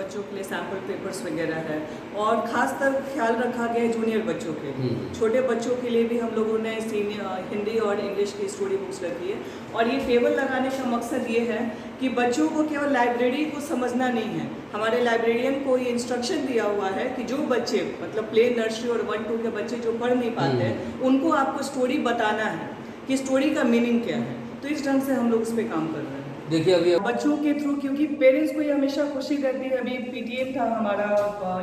बच्चों के लिए सैम्पल पेपर्स वगैरह है, और ख़ासतर ख्याल रखा गया है जूनियर बच्चों के लिए। छोटे बच्चों के लिए भी हम लोगों ने हिंदी और इंग्लिश की स्टोरी बुक्स रखी है। और ये टेबल लगाने का मकसद ये है कि बच्चों को केवल लाइब्रेरी को समझना नहीं है, हमारे लाइब्रेरियन को ये इंस्ट्रक्शन दिया हुआ है कि जो बच्चे मतलब प्ले नर्सरी और 1-2 के बच्चे जो पढ़ नहीं पाते हैं, उनको आपको स्टोरी बताना है कि स्टोरी का मीनिंग क्या है। तो इस ढंग से हम लोग उस पर काम कर रहे हैं। देखिए अभी बच्चों के थ्रू, क्योंकि पेरेंट्स को ये हमेशा खुशी करती है। अभी पीटीएम था हमारा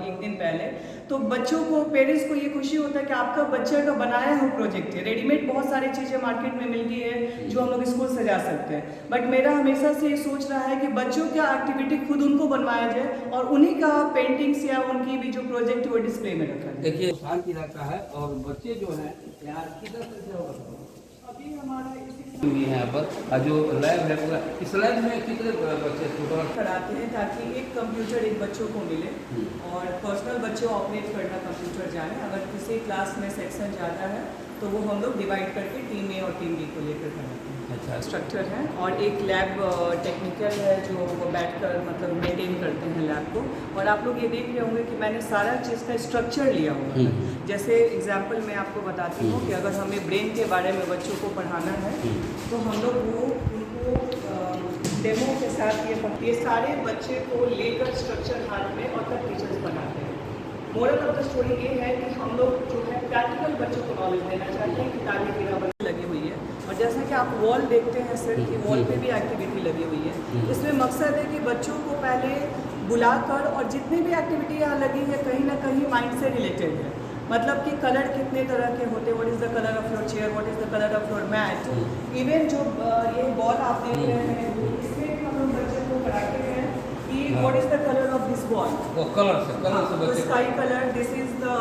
एक दिन पहले, तो बच्चों को, पेरेंट्स को ये खुशी होता है कि आपका बच्चे का बनाया हुआ प्रोजेक्ट है। रेडीमेड बहुत सारी चीज़ें मार्केट में मिलती है जो हम लोग स्कूल सजा सकते हैं, बट मेरा हमेशा से ये सोच रहा है कि बच्चों का एक्टिविटी खुद उनको बनवाया जाए और उन्हीं का पेंटिंग्स या उनकी भी जो प्रोजेक्ट वो डिस्प्ले में रखा जाए। देखिए शांत इलाका है और बच्चे जो हैं यहाँ किधर से अभी हमारा यहाँ पर जो लैब है पूरा, इस लैब में कितने बच्चे टोटल कराते हैं ताकि एक कंप्यूटर एक बच्चों को मिले और पर्सनल बच्चों ऑपरेट करना कंप्यूटर जाने। अगर किसी क्लास में सेक्शन ज़्यादा है तो वो हम लोग डिवाइड करके टीम ए और टीम बी को लेकर कराते हैं। अच्छा स्ट्रक्चर है और एक लैब टेक्निकल है जो वो बैठकर मतलब मेंटेन करते हैं लैब को। और आप लोग ये देख रहे होंगे कि मैंने सारा चीज़ का स्ट्रक्चर लिया हुआ है। जैसे एग्जांपल मैं आपको बताती हूँ कि अगर हमें ब्रेन के बारे में बच्चों को पढ़ाना है तो हम लोग वो उनको डेमो के साथ ये सारे बच्चे को लेकर स्ट्रक्चर हाथ में और तब टीचर्स बनाते हैं। मोरल ऑफ द स्टोरी ये है कि हम लोग जो है प्रैक्टिकल बच्चों को नॉलेज देना चाहते हैं। किताबें गिरावट लगी हुई है और जैसा कि आप वॉल देखते हैं सर की वॉल पे भी एक्टिविटी लगी हुई है। इसमें मकसद है कि बच्चों को पहले बुलाकर और जितनी भी एक्टिविटी यहाँ लगी है कहीं ना कहीं माइंड से रिलेटेड है। मतलब कि कलर कितने तरह के होते हैं, what is the colour of your chair, what is the colour of your mat. Even जो ये बॉल आप देख रहे हैं इसमें हम लोग बच्चे को पढ़ाते हैं कि what is the colour of this ball. वो कलर से बच्चे sky colour, this is the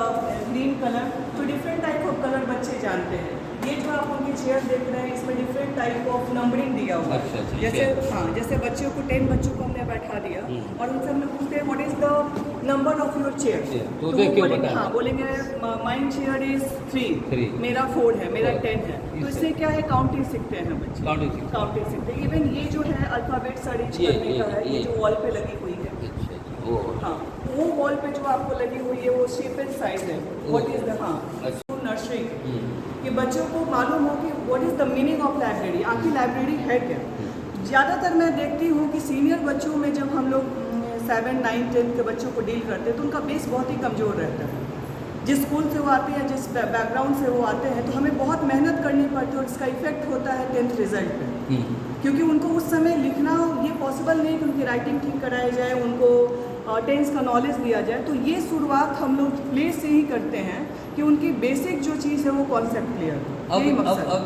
green colour. तो डिफरेंट टाइप ऑफ कलर बच्चे जानते हैं। ये जो आप उनकी चेयर देख रहे हैं इसमें डिफरेंट टाइप ऑफ नंबरिंग दिया हुआ है। जैसे जैसे बच्चों को 10 बच्चों को हमने बैठा दिया और उनसे हमने पूछते हैं what is the number of your chair, तो वो बोलेंगे माइन चेयर इज 3, मेरा 4 है, मेरा 10 है। तो इससे क्या है, काउंटिंग सीखते हैं बच्चे, काउंटिंग सीखते हैं। इवन ये जो है अल्फाबेट्स अरेंज करने का है, ये जो वॉल पे लगी हुई है। हाँ, वो वॉल पे जो आपको लगी हुई है वो शेप एंड साइज है। व्हाट इज द नर्सरी कि बच्चों को मालूम हो कि what is the meaning of library, आपकी लाइब्रेरी है क्या। ज़्यादातर मैं देखती हूँ कि सीनियर बच्चों में जब हम लोग 7, 9, 10 के बच्चों को डील करते हैं तो उनका बेस बहुत ही कमज़ोर रहता है। जिस स्कूल से वो आते हैं, जिस बैकग्राउंड से वो आते हैं, तो हमें बहुत मेहनत करनी पड़ती है और इसका इफेक्ट होता है 10th रिजल्ट पे। क्योंकि उनको उस समय लिखना ये पॉसिबल नहीं कि उनकी राइटिंग ठीक कराई जाए, उनको टेंस का नॉलेज दिया जाए। तो ये शुरुआत हम लोग प्ले से ही करते हैं कि उनकी बेसिक जो चीज़ है वो कॉन्सेप्ट क्लियर हो। अब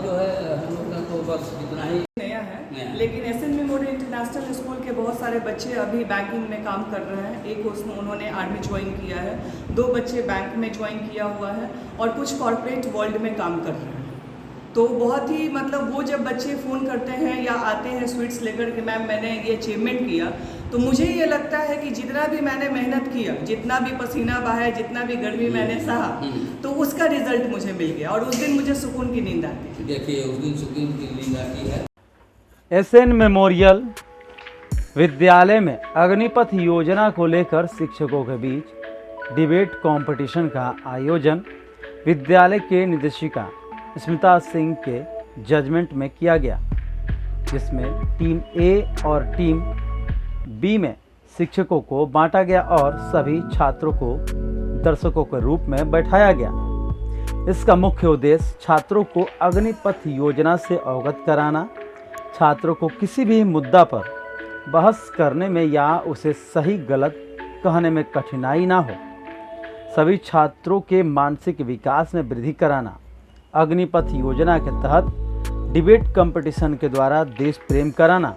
जो है हम लोग का तो बस इतना ही नया है। लेकिन एसएन मेमोरियल इंटरनेशनल स्कूल के बहुत सारे बच्चे अभी बैंकिंग में काम कर रहे हैं। एक उसमें उन्होंने आर्मी ज्वाइन किया है, 2 बच्चे बैंक में ज्वाइन किया हुआ है और कुछ कॉर्पोरेट वर्ल्ड में काम कर रहे हैं। तो बहुत ही मतलब वो जब बच्चे फ़ोन करते हैं या आते हैं स्वीट्स लेकर के मैम मैंने ये अचीवमेंट किया, तो मुझे ये लगता है कि जितना भी मैंने मेहनत किया, जितना भी पसीना बहाया, जितना भी गर्मी मैंने सहा, तो उसका रिजल्ट मुझे मिल गया और उस दिन मुझे सुकून की नींद आती है। देखिए उस दिन सुकून की नींद आती है। एसएन मेमोरियल विद्यालय में अग्निपथ योजना को लेकर शिक्षकों के बीच डिबेट कंपटीशन का आयोजन विद्यालय के निदेशिका स्मिता सिंह के जजमेंट में किया गया, जिसमें टीम ए और टीम बी में शिक्षकों को बांटा गया और सभी छात्रों को दर्शकों के रूप में बैठाया गया। इसका मुख्य उद्देश्य छात्रों को अग्निपथ योजना से अवगत कराना, छात्रों को किसी भी मुद्दा पर बहस करने में या उसे सही गलत कहने में कठिनाई ना हो, सभी छात्रों के मानसिक विकास में वृद्धि कराना, अग्निपथ योजना के तहत डिबेट कंपटीशन के द्वारा देश प्रेम कराना।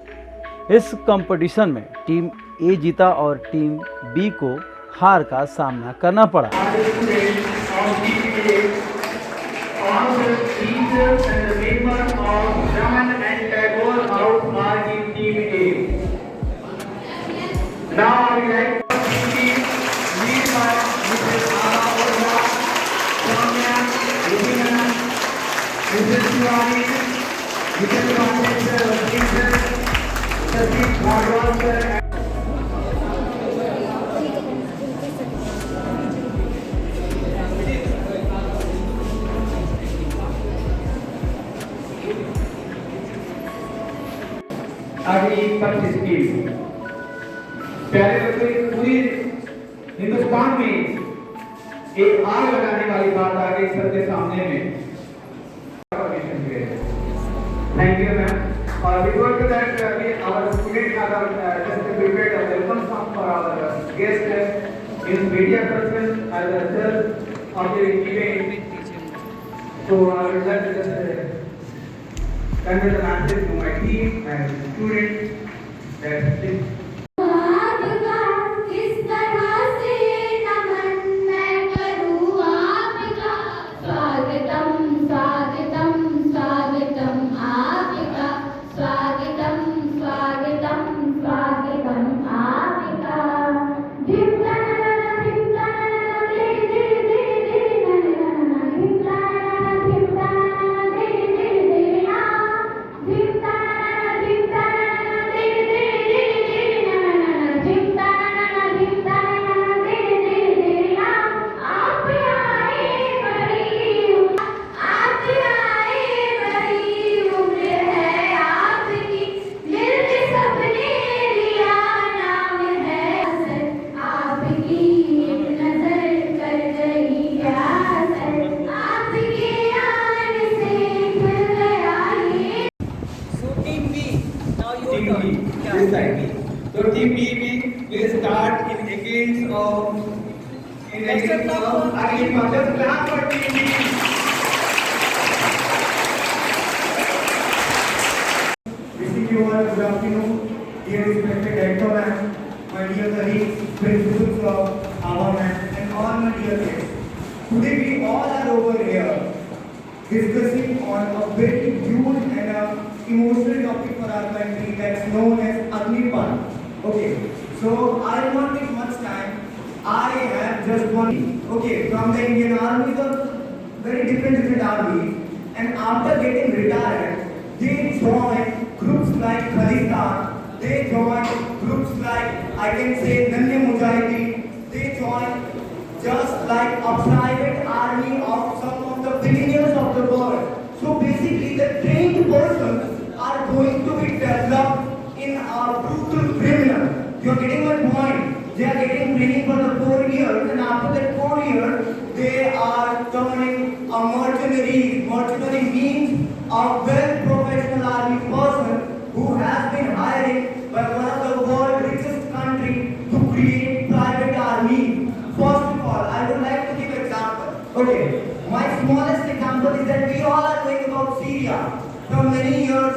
इस कंपटीशन में टीम ए जीता और टीम बी को हार का सामना करना पड़ा। अग्निपथ स्कीम। प्यारे बच्चों, पूरी हिंदुस्तान में एक आग लगाने वाली बात आ गई सबके सामने में। Thank you ma'am. और before to that our student have just prepared a welcome song for our guest in media person as a judge of the event. So I would like to just convey the message to my team and students that So team B will start in against of against just clap for team B. Wishing you all good afternoon, dear respected director ma'am, my dear colleagues, principals of our ma'am, and all my dear guests. Today we all are over here discussing on a very huge and emotional topic for our country that's known as Agnipath. Okay, so I will not take much time. I have just one. Okay, from the Indian Army, the very different armies, and after getting retired, they joined groups like Khalistan. They joined groups like I can say Nanya Mujahideen. They joined just like a private army of some of the billionaires of the world. So basically, the trained persons are going to be developed in a brutal criminal. You are getting my point. They are getting training for the 4 years, and after that 4 years, they are turning a mercenary. Mercenary means a well-professional army person who has been hired by one of the world's richest country to create private army. First of all, I would like to give an example. Okay, my smallest example is that we all are knowing about Syria. From many years,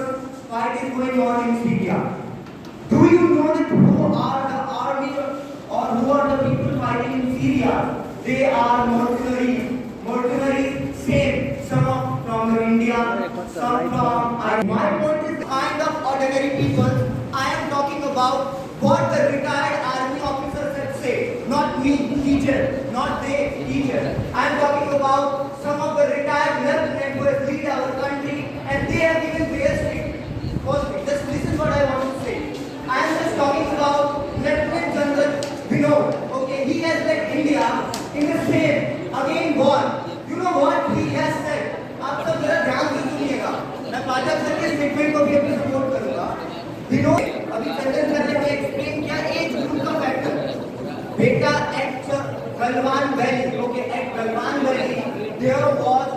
fight is going on in Syria. Do you know that who are the army or who are the people fighting in Syria? They are mercenaries. Mercenaries, same. Some from India, some from. My point is kind of ordinary people. I am talking about what the retired army officers have said. Not me, teacher. Not they, teacher. I am talking about some of the retired lieutenants who have lead our country, and they have given their statement. Just listen what I want to say. I am just talking about Lieutenant General Vinod. Okay, he has led India in the same again war. You know what he has said? आप सब जरा ध्यान से सुनिएगा. मैं पाठक sir के statement को भी अपने सपोर्ट करूँगा. विनोद अभी चंदन सर ने एक्सप्लेन किया एक ग्रुप का फैक्टर. बेटा at Galwan valley. Okay, at Galwan Valley there was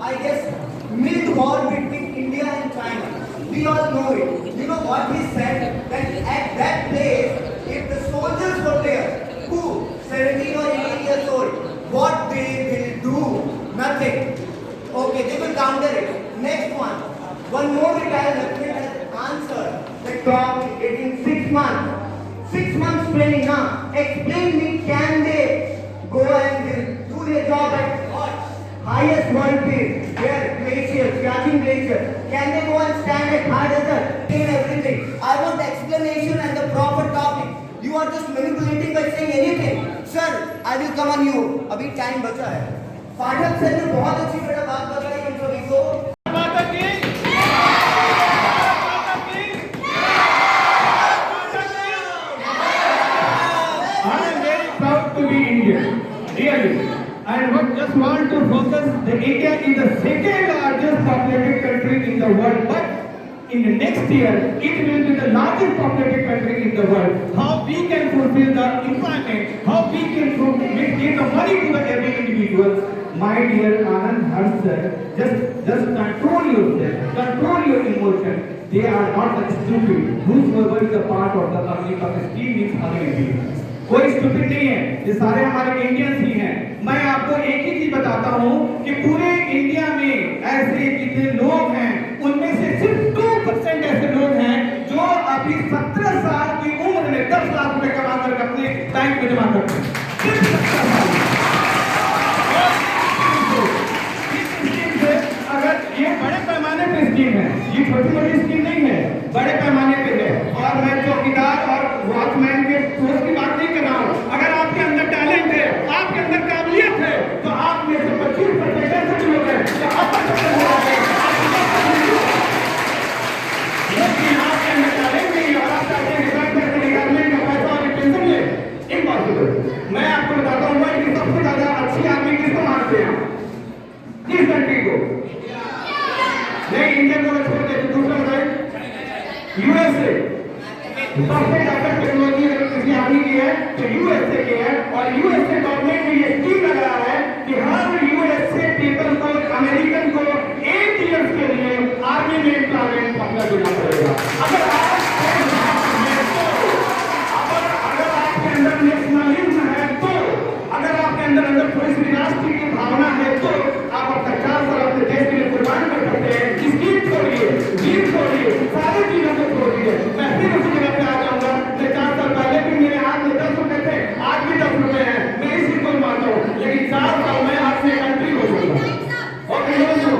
I guess mid war between India and China. We all know it. You know what he said? That at that place, if the soldiers were there, who 17 or 18 years old, what they will do? Nothing. Okay, they will counter it. Next one more retired lieutenant has answered the talk in 6 months. 6 months training, huh? Explain me, can they go and do their job at what? Highest world peak, where glaciers, Siachen glacier. Can they go and stand at high desert? In everything. I want explanation and the proper topic. You are just manipulating by saying anything. Sir, I will come on you. अभी time बचा है. पाठक sir ने बहुत अच्छी बेटा बात बताई हम सभी को. I am very proud to be Indian, really. I just want to focus that India is the second largest populated country in the world, but in the next year, it will be the largest populated country in the world. How we can fulfill the employment, how we can give the money to the every individual. My dear Anand Harsh sir, just control yourself, control your emotion. They are not the stupid. Whosoever is a part of the public of the scheme is ugly. कोई stupid नहीं है, ये सारे हमारे Indians ही हैं। मैं आपको एक ही चीज बताता हूँ कि पूरे इंडिया में ऐसे जितने लोग हैं उनमें से सिर्फ 2% ऐसे लोग हैं जो अभी 17 साल की उम्र में 10 लाख रुपए कमा कर अपने बैंक में जमा करते हैं। सिर्फ 17 साल। अगर ये बड़े पैमाने पे स्कीम है, ये छोटी मोटी स्कीम नहीं है, बड़े पैमाने पे है। और मैं चौकीदार और वॉचमैन के पोस्ट की बात नहीं कर रहा हूँ। अगर आपके अंदर टैलेंट है, आपके अंदर काबिलियत है, तो आप में से 25% ऐसे लोग हैं जो लेकिन आपके अंदर टैलेंट नहीं और आप चाहते हैं रिटायर करके रिटायरमेंट का पैसा और पेंशन ले, इम्पॉसिबल। मैं आपको बताता हूँ वर्ल्ड की सबसे ज्यादा अच्छी आदमी किसको मानते हैं? किस कंट्री को? नहीं, इंडिया को छोड़ के दूसरा बताए, यूएसए। सबसे ज्यादा टेक्नोलॉजी अगर किसी आदमी की है तो यूएसए की है। और यूएसए गवर्नमेंट ने ये स्कीम लगाया है कि हर यूएसए पीपल को, अमेरिकन को 8 इयर्स के लिए आर्मी में एम्प्लॉयमेंट अपना देना पड़ेगा। अगर आपके अंदर नेशनलिज्म है तो, अगर आपके अंदर थोड़ी सी राष्ट्र की भावना है तो आप अपना 4 साल अपने देश के लिए कुर्बान कर सकते हैं। स्कीम छोड़िए, वीर छोड़िए, सारी चीजों को छोड़िए। मैं फिर उसी जगह पे आ जाऊंगा। मैं 4 साल पहले भी मेरे हाथ में 10 रुपए थे, आज भी 10 रुपए हैं। मैं इसी को मानता हूँ, लेकिन 4 साल में आपसे कंट्री हो सकता। और मैं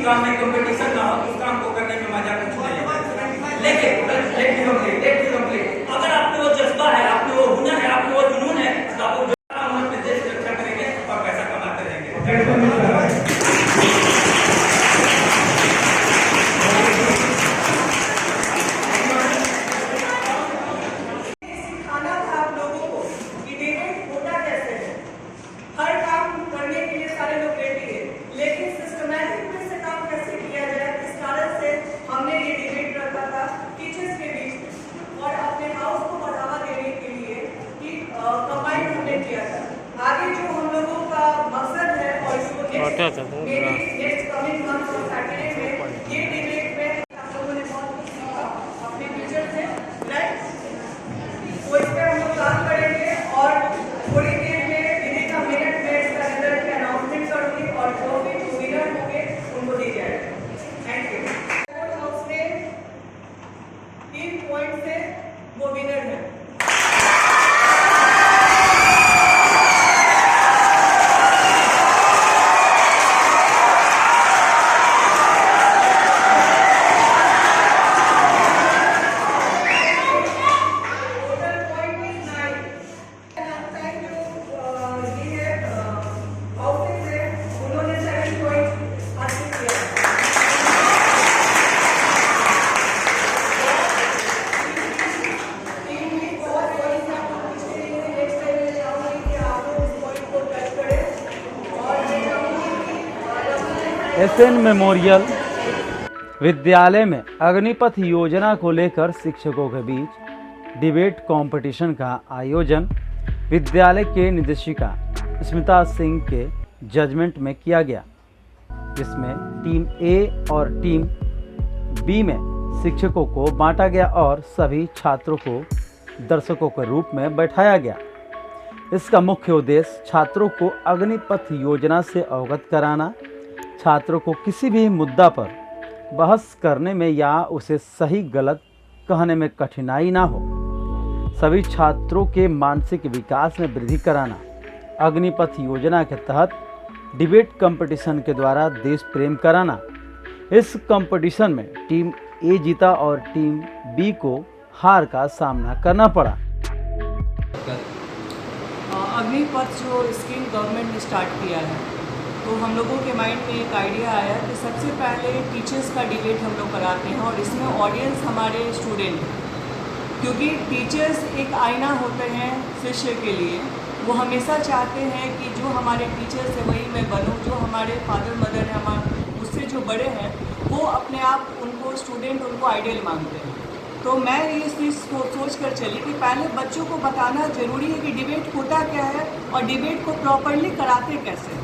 काम में कंपटीशन ना हो, उस काम को करने में मजा कुछ नहीं है। लेकिन अगर आप में वो जज्बा है, आप में वो हुनर है, आप में वो जुनून है, तो आप अपने देश की रक्षा करेंगे और पैसा कमाते रहेंगे। सिखाना था आप लोगों को कि डिबेट होता कैसे है। हर काम करने के लिए सारे लोग रेडी है, लेकिन सिस्टमैटिक में से काम कैसे किया जाए, इस कारण से हमने ये डिबेट रखा था टीचर्स के बीच और अपने हाउस को बढ़ावा देने के लिए कि कंबाइन हमने किया था। आगे जो हम लोगों का मकसद है और इसको नेक्स्ट कमिंग मंथ और सैटरडे में ये डिबेट में आप लोगों ने बहुत कुछ सीखा अपने टीचर से, राइट? तो इस पर हम लोग काम करेंगे और थोड़ी देर में विदिन अ मिनट में इसका रिजल्ट की अनाउंसमेंट करूंगी और जो भी विनर होंगे उनको दी जाएगा। Thank you. स्पोर्ट्स हाउस में 3 पॉइंट से वो विनर है। एसएन मेमोरियल विद्यालय में अग्निपथ योजना को लेकर शिक्षकों के बीच डिबेट कंपटीशन का आयोजन विद्यालय के निदेशिका स्मिता सिंह के जजमेंट में किया गया, जिसमें टीम ए और टीम बी में शिक्षकों को बांटा गया और सभी छात्रों को दर्शकों के रूप में बैठाया गया। इसका मुख्य उद्देश्य छात्रों को अग्निपथ योजना से अवगत कराना, छात्रों को किसी भी मुद्दा पर बहस करने में या उसे सही गलत कहने में कठिनाई ना हो, सभी छात्रों के मानसिक विकास में वृद्धि कराना। अग्निपथ योजना के तहत डिबेट कंपटीशन के द्वारा देश प्रेम कराना। इस कंपटीशन में टीम ए जीता और टीम बी को हार का सामना करना पड़ा। अग्निपथ जो स्कीम गवर्नमेंट ने स्टार्ट किया है, तो हम लोगों के माइंड में एक आइडिया आया कि सबसे पहले टीचर्स का डिबेट हम लोग कराते हैं और इसमें ऑडियंस हमारे स्टूडेंट, क्योंकि टीचर्स एक आईना होते हैं शिष्य के लिए। वो हमेशा चाहते हैं कि जो हमारे टीचर्स हैं वही मैं बनूं, जो हमारे फादर मदर हैं, हमारे उससे जो बड़े हैं वो अपने आप उनको स्टूडेंट उनको आइडियल मानते हैं। तो मैं ये चीज़ सोच कर चली कि पहले बच्चों को बताना ज़रूरी है कि डिबेट होता क्या है और डिबेट को प्रॉपरली कराते कैसे।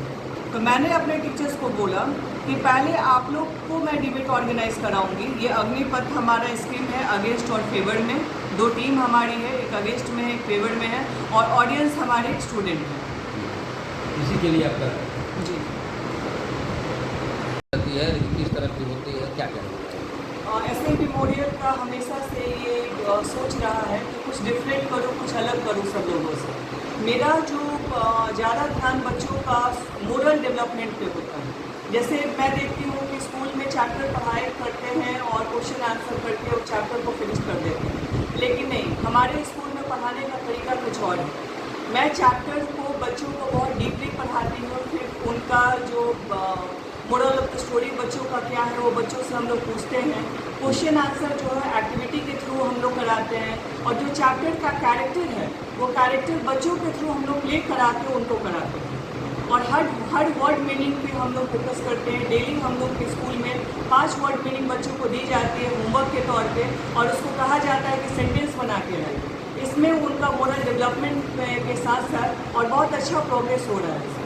तो मैंने अपने टीचर्स को बोला कि पहले आप लोग को मैं डिबेट ऑर्गेनाइज कराऊंगी। ये अग्निपथ हमारा स्कीम है अगेंस्ट और फेवर में, 2 टीम हमारी है, एक अगेंस्ट में है एक फेवर में है और ऑडियंस हमारे स्टूडेंट हैं। इसी के लिए आपका जी है, किस तरह की होती है, क्या क्या SM मेमोरियल का हमेशा से ये सोच रहा है कि कुछ डिफरेंट करूँ, कुछ अलग करूँ सब लोगों से। मेरा जो ज़्यादा ध्यान बच्चों का मोरल डेवलपमेंट पे होता है। जैसे मैं देखती हूँ कि स्कूल में चैप्टर पढ़ाई करते हैं और क्वेश्चन आंसर करके वो चैप्टर को फिनिश कर देते हैं, लेकिन नहीं, हमारे स्कूल में पढ़ाने का तरीका कुछ और है। मैं चैप्टर को बच्चों को बहुत डीपली पढ़ाती हूँ, फिर उनका जो मोरल ऑफ द स्टोरी बच्चों का क्या है वो बच्चों से हम लोग पूछते हैं। क्वेश्चन आंसर जो है एक्टिविटी के थ्रू हम लोग कराते हैं और जो चैप्टर का कैरेक्टर है वो कैरेक्टर बच्चों के थ्रू हम लोग प्ले कराते उनको कराते हैं। और हर वर्ड मीनिंग पे हम लोग फोकस करते हैं। डेली हम लोग के स्कूल में 5 वर्ड मीनिंग बच्चों को दी जाती है होमवर्क के तौर पे और उसको कहा जाता है कि सेंटेंस बना के लाइए। इसमें उनका मोरल डेवलपमेंट के साथ साथ और बहुत अच्छा प्रोग्रेस हो रहा है।